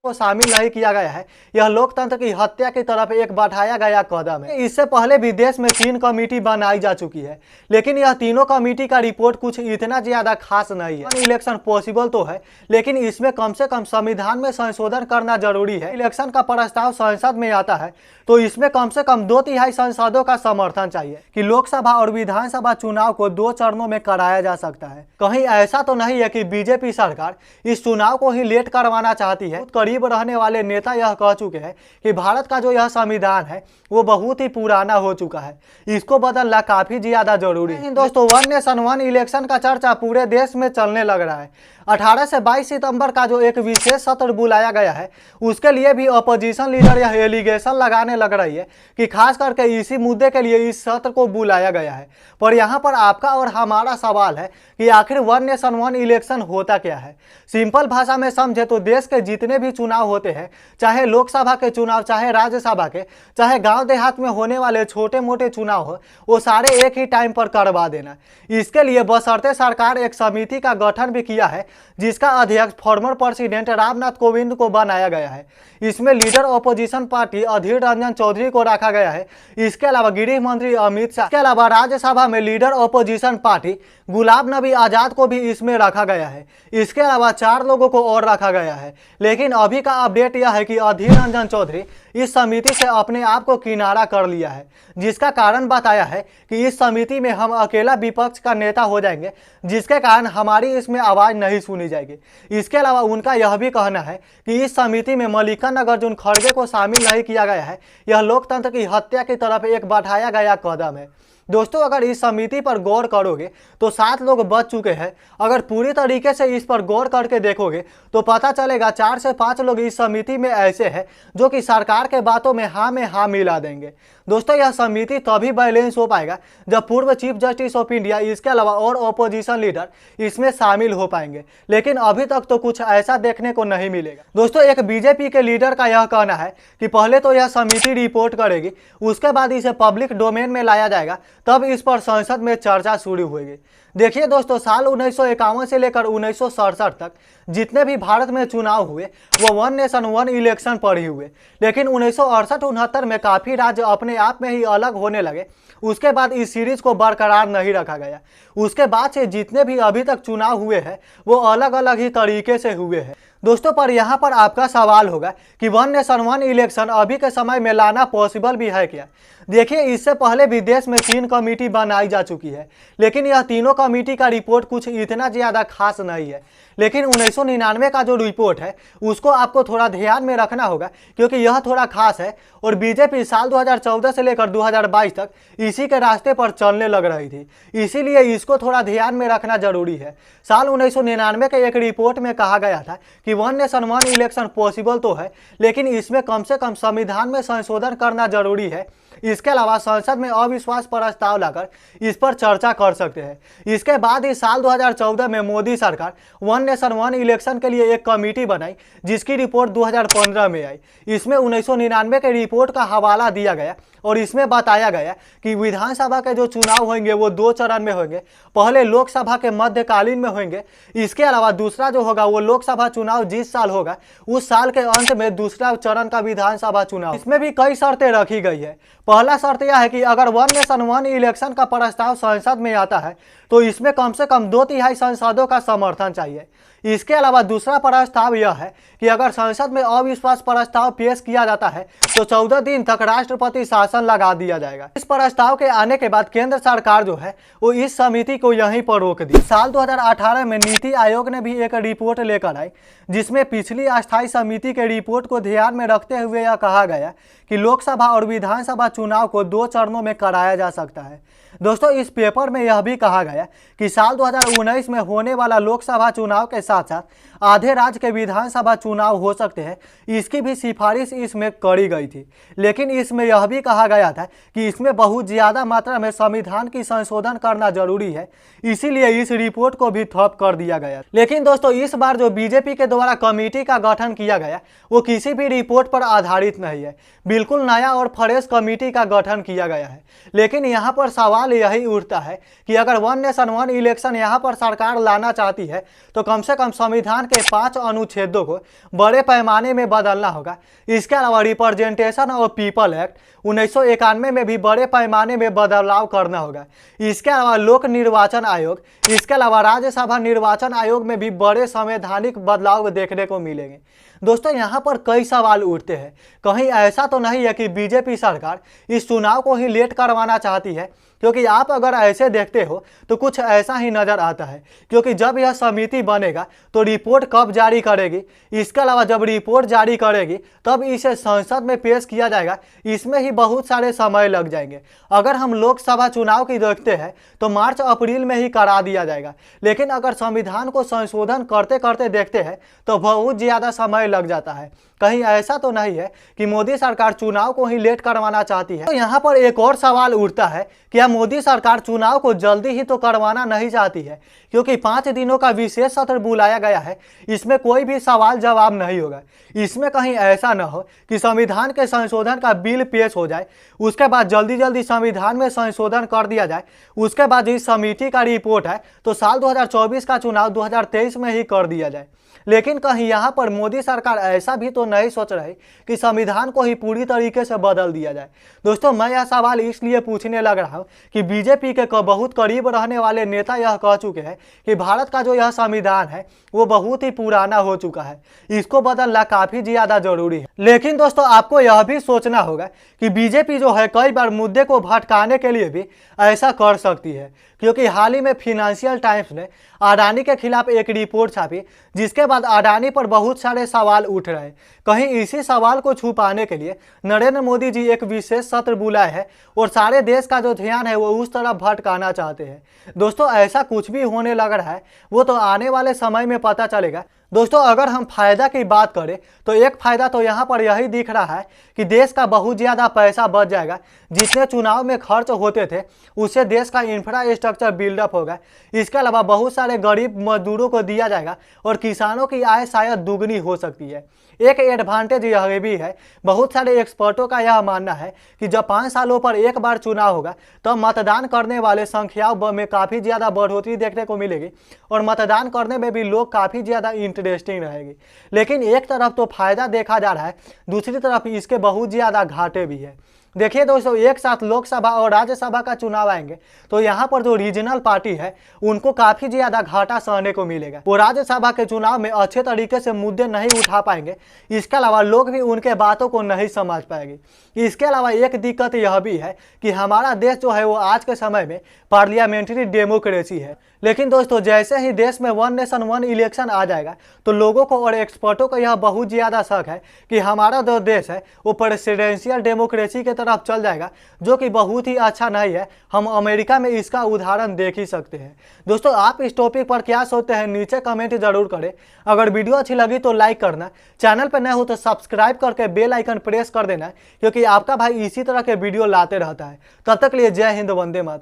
को शामिल नहीं किया गया है। यह लोकतंत्र की हत्या की तरफ एक बढ़ाया गया कदम है। इससे पहले भी देश में 3 कमेटी बनाई जा चुकी है, लेकिन यह तीनों कमेटी का रिपोर्ट कुछ इतना ज्यादा खास नहीं है। इलेक्शन पॉसिबल तो है, लेकिन इसमें कम से कम संविधान में संशोधन करना जरूरी है। इलेक्शन का प्रस्ताव संसद में आता है तो इसमें कम से कम 2/3 सांसदों का समर्थन चाहिए कि लोकसभा और विधानसभा चुनाव को 2 चरणों में कराया जा सकता है। कहीं ऐसा तो नहीं है कि बीजेपी सरकार इस चुनाव को ही लेट करवाना चाहती है। करीब रहने वाले नेता यह कह चुके हैं कि भारत का जो यह संविधान है वो बहुत ही पुराना हो चुका है, इसको बदलना काफी ज्यादा जरूरी है। दोस्तों, वन नेशन वन इलेक्शन का चर्चा पूरे देश में चलने लग रहा है। 18 से 22 सितंबर का जो एक विशेष सत्र बुलाया गया है, उसके लिए भी अपोजिशन लीडर यह एलिगेशन लगाने लग रही है कि खास करके इसी मुद्दे के लिए इस सत्र को बुलाया गया है। पर यहाँ पर आपका और हमारा सवाल है कि आखिर वन नेशन वन इलेक्शन होता क्या है। सिंपल भाषा में समझे तो देश के जितने भी चुनाव होते हैं, चाहे लोकसभा के चुनाव, चाहे राज्यसभा के, चाहे गांव देहात में होने वाले छोटे मोटे चुनाव हो, वो सारे एक ही टाइम पर करवा देना। इसके लिए बशर्ते सरकार एक समिति का गठन भी किया है, जिसका अध्यक्ष फॉर्मर प्रेसिडेंट रामनाथ कोविंद को बनाया गया है। इसमें leader opposition party Adhir Ranjan Chaudhary को रखा गया है। इसके अलावा गृह मंत्री अमित शाह, इसके अलावा राज्यसभा में leader opposition party Ghulam Nabi Azad को भी इसमें रखा गया है। इसके अलावा 4 लोगों को और रखा गया है। लेकिन अभी का अपडेट यह है कि अधीर रंजन चौधरी इस समिति से अपने आप को किनारा कर लिया है, जिसका कारण बताया है कि इस समिति में हम अकेला विपक्ष का नेता हो जाएंगे, जिसके कारण हमारी इसमें आवाज नहीं सुनी जाएगी। इसके अलावा उनका यह भी कहना है कि इस समिति में मल्लिकार्जुन अर्जुन खड़गे को शामिल नहीं किया गया है। यह लोकतंत्र की हत्या की तरफ एक बढ़ाया गया कदम है। दोस्तों, अगर इस समिति पर गौर करोगे तो 7 लोग बच चुके हैं। अगर पूरी तरीके से इस पर गौर करके देखोगे तो पता चलेगा 4 से 5 लोग इस समिति में ऐसे हैं जो कि सरकार के बातों में हाँ मिला देंगे। दोस्तों, यह समिति तभी बैलेंस हो पाएगा जब पूर्व चीफ जस्टिस ऑफ इंडिया, इसके अलावा और ऑपोजिशन लीडर इसमें शामिल हो पाएंगे, लेकिन अभी तक तो कुछ ऐसा देखने को नहीं मिलेगा। दोस्तों, एक बीजेपी के लीडर का यह कहना है कि पहले तो यह समिति रिपोर्ट करेगी, उसके बाद इसे पब्लिक डोमेन में लाया जाएगा, तब इस पर संसद में चर्चा शुरू होगी। देखिए दोस्तों, साल 1951 से लेकर 1967 तक जितने भी भारत में चुनाव हुए वो वन नेशन वन इलेक्शन पर ही हुए, लेकिन 1968-69 में काफ़ी राज्य अपने आप में ही अलग होने लगे। उसके बाद इस सीरीज को बरकरार नहीं रखा गया। उसके बाद से जितने भी अभी तक चुनाव हुए हैं वो अलग अलग ही तरीके से हुए हैं। दोस्तों, पर यहाँ पर आपका सवाल होगा कि वन नेशन वन इलेक्शन अभी के समय में लाना पॉसिबल भी है क्या। देखिए, इससे पहले भी देश में 3 कमेटी बनाई जा चुकी है, लेकिन यह तीनों कमेटी का रिपोर्ट कुछ इतना ज़्यादा खास नहीं है। लेकिन 1999 का जो रिपोर्ट है उसको आपको थोड़ा ध्यान में रखना होगा, क्योंकि यह थोड़ा खास है और बीजेपी साल 2014 से लेकर 2022 तक इसी के रास्ते पर चलने लग रही थी, इसीलिए इसको थोड़ा ध्यान में रखना जरूरी है। साल 1999 के एक रिपोर्ट में कहा गया था कि one nation one election possible तो है, लेकिन इसमें कम से कम संविधान में संशोधन करना जरूरी है। इसके अलावा संसद में अविश्वास प्रस्ताव लाकर इस पर चर्चा कर सकते हैं। इसके बाद ही साल 2014 में मोदी सरकार वन नेशन वन इलेक्शन के लिए एक कमेटी बनाई, जिसकी रिपोर्ट 2015 में आई। इसमें 1999 के रिपोर्ट का हवाला दिया गया और इसमें बताया गया कि विधानसभा के जो चुनाव होंगे वो 2 चरण में होंगे। पहले लोकसभा के मध्यकालीन में होंगे, इसके अलावा दूसरा जो होगा वो लोकसभा चुनाव जिस साल होगा उस साल के अंत में दूसरा चरण का विधानसभा चुनाव। इसमें भी कई शर्तें रखी गई है। पहला शर्त यह है कि अगर वन नेशन वन इलेक्शन का प्रस्ताव संसद में आता है तो इसमें कम से कम 2/3 सांसदों का समर्थन चाहिए। इसके अलावा दूसरा प्रस्ताव यह है कि अगर संसद में अविश्वास प्रस्ताव पेश किया जाता है तो 14 दिन तक राष्ट्रपति शासन लगा दिया जाएगा। इस प्रस्ताव के आने के बाद केंद्र सरकार जो है वो इस समिति को यहीं पर रोक दी। साल 2018 में नीति आयोग ने भी एक रिपोर्ट लेकर आई, जिसमें पिछली अस्थायी समिति के रिपोर्ट को ध्यान में रखते हुए यह कहा गया कि लोकसभा और विधानसभा चुनाव को 2 चरणों में कराया जा सकता है। दोस्तों, इस पेपर में यह भी कहा गया कि साल 2019 में होने वाला लोकसभा चुनाव के साथ साथ आधे राज्य के विधानसभा चुनाव हो सकते हैं, इसकी भी सिफारिश इसमें करी गई थी। लेकिन इसमें यह भी कहा गया था कि इसमें बहुत ज़्यादा मात्रा में संविधान की संशोधन करना जरूरी है, इसीलिए इस रिपोर्ट को भी ठप कर दिया गया। लेकिन दोस्तों, इस बार जो बीजेपी के द्वारा कमेटी का गठन किया गया वो किसी भी रिपोर्ट पर आधारित नहीं है, बिल्कुल नया और फ्रेश कमेटी का गठन किया गया है। लेकिन यहाँ पर सवाल यही उठता है कि अगर वन नेशन वन इलेक्शन यहाँ पर सरकार लाना चाहती है तो कम से कम संविधान के 5 अनुच्छेदों को बड़े पैमाने में बदलना होगा। इसके अलावा रिप्रेजेंटेशन और पीपल एक्ट 1991 में भी बड़े पैमाने में बदलाव करना होगा। इसके अलावा लोक निर्वाचन आयोग, इसके अलावा राज्यसभा निर्वाचन आयोग में भी बड़े संवैधानिक बदलाव देखने को मिलेंगे। दोस्तों यहाँ पर कई सवाल उठते हैं, कहीं ऐसा तो नहीं है कि बीजेपी सरकार इस चुनाव को ही लेट करवाना चाहती है? क्योंकि आप अगर ऐसे देखते हो तो कुछ ऐसा ही नज़र आता है, क्योंकि जब यह समिति बनेगा तो रिपोर्ट कब जारी करेगी, इसके अलावा जब रिपोर्ट जारी करेगी तब इसे संसद में पेश किया जाएगा, इसमें ही बहुत सारे समय लग जाएंगे। अगर हम लोकसभा चुनाव की देखते हैं तो मार्च अप्रैल में ही करा दिया जाएगा, लेकिन अगर संविधान को संशोधन करते करते देखते हैं तो बहुत ज़्यादा समय लग जाता है। कहीं ऐसा तो नहीं है कि मोदी सरकार चुनाव को ही लेट करवाना चाहती है? तो यहाँ पर एक और सवाल उठता है, क्या मोदी सरकार चुनाव को जल्दी ही तो करवाना नहीं चाहती है? क्योंकि 5 दिनों का विशेष सत्र बुलाया गया है, इसमें कोई भी सवाल जवाब नहीं होगा। इसमें कहीं ऐसा न हो कि संविधान के संशोधन का बिल पेश हो जाए, उसके बाद जल्दी जल्दी संविधान में संशोधन कर दिया जाए, उसके बाद इस समिति का रिपोर्ट है तो साल 2024 का चुनाव 2023 में ही कर दिया जाए। लेकिन कहीं यहाँ पर मोदी सरकार ऐसा भी तो नहीं सोच रही कि संविधान को ही पूरी तरीके से बदल दिया जाए। दोस्तों मैं यह सवाल इसलिए पूछने लग रहा हूँ कि बीजेपी के बहुत करीब रहने वाले नेता यह कह चुके हैं कि भारत का जो यह संविधान है वो बहुत ही पुराना हो चुका है, इसको बदलना काफ़ी ज़्यादा जरूरी है। लेकिन दोस्तों आपको यह भी सोचना होगा कि बीजेपी जो है कई बार मुद्दे को भटकाने के लिए भी ऐसा कर सकती है, क्योंकि हाल ही में फाइनेंशियल टाइम्स ने अडानी के खिलाफ एक रिपोर्ट छापी, जिसके बाद अडानी पर बहुत सारे सवाल उठ रहे हैं। कहीं इसी सवाल को छुपाने के लिए नरेंद्र मोदी जी एक विशेष सत्र बुलाए हैं और सारे देश का जो ध्यान है वो उस तरफ भटकाना चाहते हैं। दोस्तों ऐसा कुछ भी होने लग रहा है वो तो आने वाले समय में पता चलेगा। दोस्तों अगर हम फायदा की बात करें तो एक फायदा तो यहाँ पर यही दिख रहा है कि देश का बहुत ज़्यादा पैसा बच जाएगा। जितने चुनाव में खर्च होते थे उससे देश का इंफ्रास्ट्रक्चर बिल्डअप होगा। इसके अलावा बहुत सारे गरीब मजदूरों को दिया जाएगा और किसानों की आय शायद दुगनी हो सकती है। एक एडवांटेज यह भी है, बहुत सारे एक्सपर्टों का यह मानना है कि जब 5 सालों पर एक बार चुनाव होगा तो मतदान करने वाले संख्याओं में काफ़ी ज़्यादा बढ़ोतरी देखने को मिलेगी और मतदान करने में भी लोग काफ़ी ज़्यादा इंटरेस्टिंग रहेगी। लेकिन एक तरफ तो फायदा देखा जा रहा है, दूसरी तरफ इसके बहुत ज़्यादा घाटे भी है। देखिए दोस्तों एक साथ लोकसभा और राज्यसभा का चुनाव आएंगे तो यहाँ पर जो रीजनल पार्टी है उनको काफ़ी ज़्यादा घाटा सहने को मिलेगा। वो राज्यसभा के चुनाव में अच्छे तरीके से मुद्दे नहीं उठा पाएंगे, इसके अलावा लोग भी उनके बातों को नहीं समझ पाएंगे। इसके अलावा एक दिक्कत यह भी है कि हमारा देश जो है वो आज के समय में पार्लियामेंट्री डेमोक्रेसी है, लेकिन दोस्तों जैसे ही देश में 1 नेशन 1 इलेक्शन आ जाएगा तो लोगों को और एक्सपर्टों को यह बहुत ज़्यादा शक है कि हमारा जो देश है वो प्रेसिडेंशियल डेमोक्रेसी के तरफ चल जाएगा, जो कि बहुत ही अच्छा नहीं है। हम अमेरिका में इसका उदाहरण देख ही सकते हैं। दोस्तों आप इस टॉपिक पर क्या सोचते हैं नीचे कमेंट जरूर करें। अगर वीडियो अच्छी लगी तो लाइक करना, चैनल पर नए हो तो सब्सक्राइब करके बेल आइकन प्रेस कर देना, क्योंकि आपका भाई इसी तरह के वीडियो लाते रहता है। तब तक के लिए जय हिंद, वंदे मातरम।